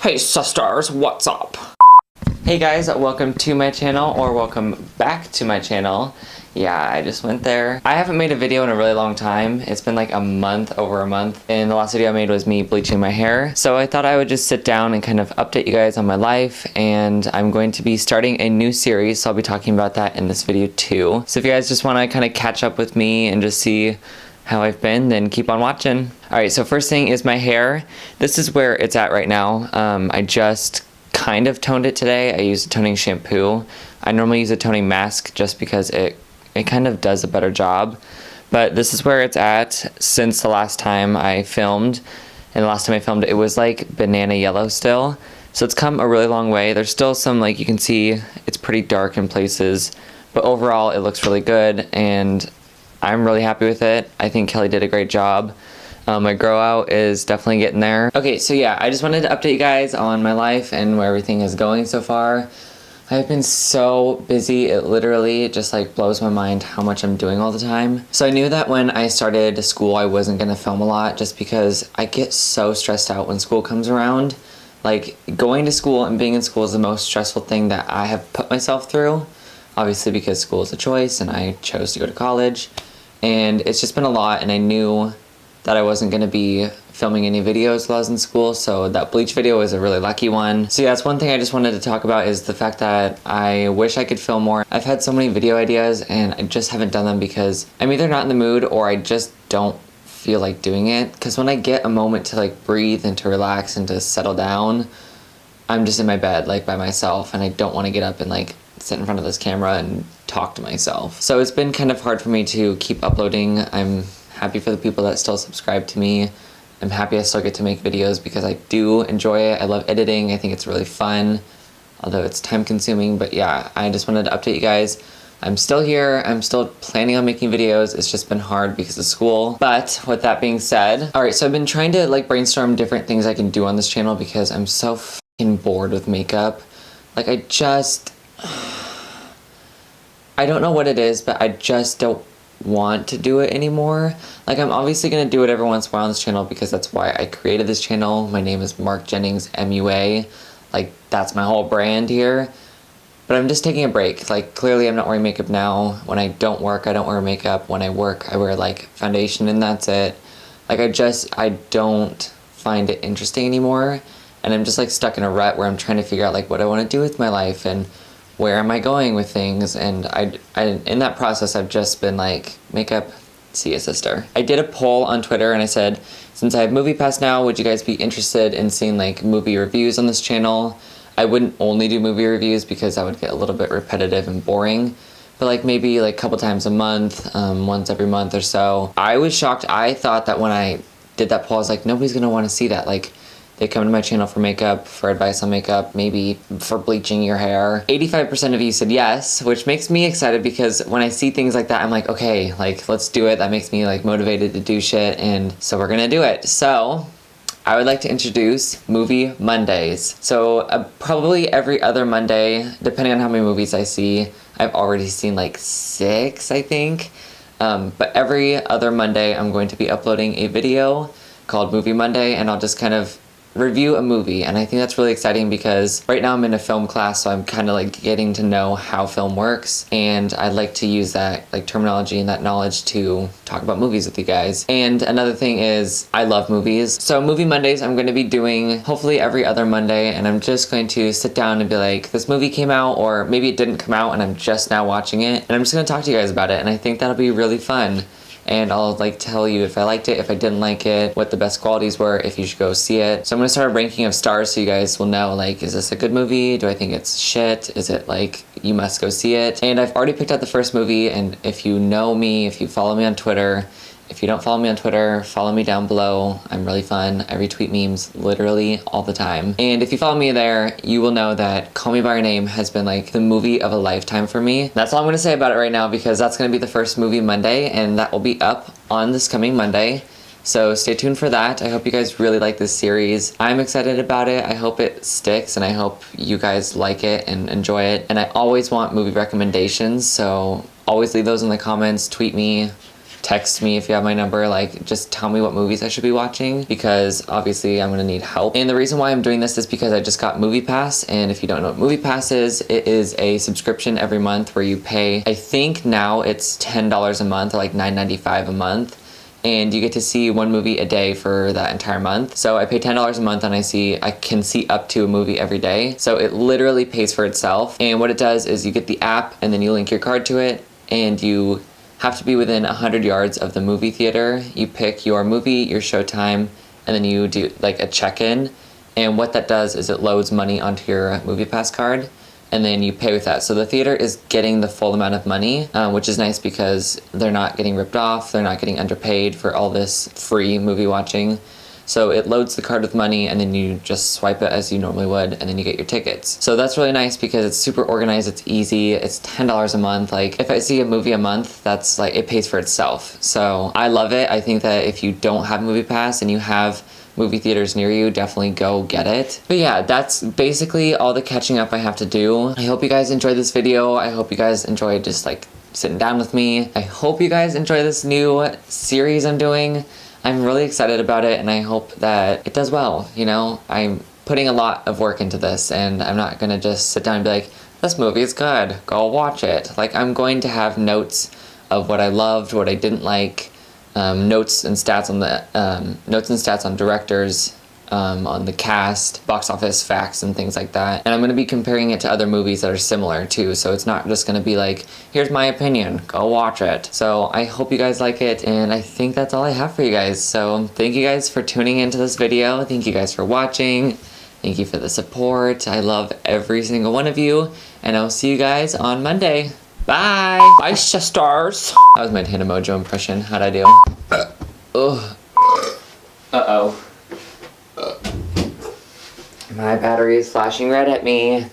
Hey sisters, what's up? Hey guys, welcome to my channel, or welcome back to my channel. Yeah, I just went there. I haven't made a video in a really long time. It's been like over a month. And the last video I made was me bleaching my hair. So I thought I would just sit down and kind of update you guys on my life. And I'm going to be starting a new series, so I'll be talking about that in this video too. So if you guys just want to kind of catch up with me and just see how I've been, then keep on watching. Alright, so first thing is my hair. This is where it's at right now. I just kind of toned it today. I used a toning shampoo. I normally use a toning mask just because it kind of does a better job. But this is where it's at since the last time I filmed. And the last time I filmed, it was like banana yellow still. So it's come a really long way. There's still some, like you can see, it's pretty dark in places. But overall, it looks really good. And I'm really happy with it. I think Kelly did a great job. My grow out is definitely getting there. Okay, so yeah, I just wanted to update you guys on my life and where everything is going so far. I've been so busy, it literally just like blows my mind how much I'm doing all the time. So I knew that when I started school, I wasn't gonna film a lot just because I get so stressed out when school comes around. Like going to school and being in school is the most stressful thing that I have put myself through. Obviously because school is a choice and I chose to go to college. And it's just been a lot, and I knew that I wasn't going to be filming any videos while I was in school, so that bleach video was a really lucky one. So yeah, that's one thing I just wanted to talk about, is the fact that I wish I could film more. I've had so many video ideas and I just haven't done them because I'm either not in the mood or I just don't feel like doing it. Because when I get a moment to like breathe and to relax and to settle down, I'm just in my bed like by myself, and I don't want to get up and like sit in front of this camera and talk to myself. So it's been kind of hard for me to keep uploading. I'm happy for the people that still subscribe to me. I'm happy I still get to make videos because I do enjoy it. I love editing. I think it's really fun, although it's time consuming. But yeah, I just wanted to update you guys. I'm still here. I'm still planning on making videos. It's just been hard because of school. But with that being said, all right, so I've been trying to like brainstorm different things I can do on this channel because I'm so fucking bored with makeup. Like I don't know what it is, but I just don't want to do it anymore. Like I'm obviously going to do it every once in a while on this channel because that's why I created this channel. My name is MarkJenningsMUA. Like that's my whole brand here. But I'm just taking a break. Like clearly I'm not wearing makeup now. When I don't work, I don't wear makeup. When I work, I wear like foundation and that's it. Like I don't find it interesting anymore. And I'm just like stuck in a rut where I'm trying to figure out like what I want to do with my life and where am I going with things. And I in that process, I've just been like, makeup, see a sister. I did a poll on Twitter and I said, since I have Movie Pass now, would you guys be interested in seeing like movie reviews on this channel? I wouldn't only do movie reviews because that would get a little bit repetitive and boring. But like maybe like a couple times a month, once every month or so. I was shocked. I thought that when I did that poll, I was like, nobody's gonna want to see that. Like, they come to my channel for makeup, for advice on makeup, maybe for bleaching your hair. 85% of you said yes, which makes me excited because when I see things like that, I'm like, okay, like let's do it. That makes me like motivated to do shit, and so we're gonna do it. So I would like to introduce Movie Mondays. So probably every other Monday, depending on how many movies I see. I've already seen like 6, I think. But every other Monday, I'm going to be uploading a video called Movie Monday, and I'll just kind of review a movie. And I think that's really exciting because right now I'm in a film class, so I'm kind of like getting to know how film works, and I'd like to use that like terminology and that knowledge to talk about movies with you guys. And another thing is I love movies, so Movie Mondays I'm going to be doing hopefully every other Monday, and I'm just going to sit down and be like, this movie came out, or maybe it didn't come out and I'm just now watching it, and I'm just going to talk to you guys about it. And I think that'll be really fun. And I'll like tell you if I liked it, if I didn't like it, what the best qualities were, if you should go see it. So I'm gonna start a ranking of stars so you guys will know, like, is this a good movie? Do I think it's shit? Is it like, you must go see it? And I've already picked out the first movie, and if you know me, if you follow me on Twitter, if you don't follow me on Twitter, follow me down below. I'm really fun. I retweet memes literally all the time. And if you follow me there, you will know that Call Me By Your Name has been like the movie of a lifetime for me. That's all I'm gonna say about it right now because that's gonna be the first Movie Monday, and that will be up on this coming Monday. So stay tuned for that. I hope you guys really like this series. I'm excited about it. I hope it sticks, and I hope you guys like it and enjoy it. And I always want movie recommendations, so always leave those in the comments, tweet me, text me if you have my number. Like, just tell me what movies I should be watching, because obviously I'm gonna need help. And the reason why I'm doing this is because I just got MoviePass, and if you don't know what MoviePass is, it is a subscription every month where you pay, I think now it's $10 a month, or like $9.95 a month, and you get to see one movie a day for that entire month. So I pay $10 a month, and I can see up to a movie every day. So it literally pays for itself. And what it does is you get the app, and then you link your card to it, and you have to be within 100 yards of the movie theater. You pick your movie, your showtime, and then you do like a check-in. And what that does is it loads money onto your MoviePass card, and then you pay with that. So the theater is getting the full amount of money, which is nice because they're not getting ripped off, they're not getting underpaid for all this free movie watching. So it loads the card with money, and then you just swipe it as you normally would, and then you get your tickets. So that's really nice because it's super organized, it's easy, it's $10 a month. Like, if I see a movie a month, that's like, it pays for itself. So I love it. I think that if you don't have MoviePass and you have movie theaters near you, definitely go get it. But yeah, that's basically all the catching up I have to do. I hope you guys enjoyed this video. I hope you guys enjoyed just like sitting down with me. I hope you guys enjoy this new series I'm doing. I'm really excited about it, and I hope that it does well. You know, I'm putting a lot of work into this, and I'm not gonna just sit down and be like, this movie is good, go watch it. Like, I'm going to have notes of what I loved, what I didn't like, notes and stats on directors, on the cast, box office facts, and things like that. And I'm going to be comparing it to other movies that are similar too, so it's not just going to be like, here's my opinion, go watch it. So I hope you guys like it, and I think that's all I have for you guys. So thank you guys for tuning into this video. Thank you guys for watching. Thank you for the support. I love every single one of you, and I'll see you guys on Monday. Bye! Bye, sisters! That was my Tana Mojo impression. How'd I do? Ugh. Uh-oh. My battery is flashing red at me.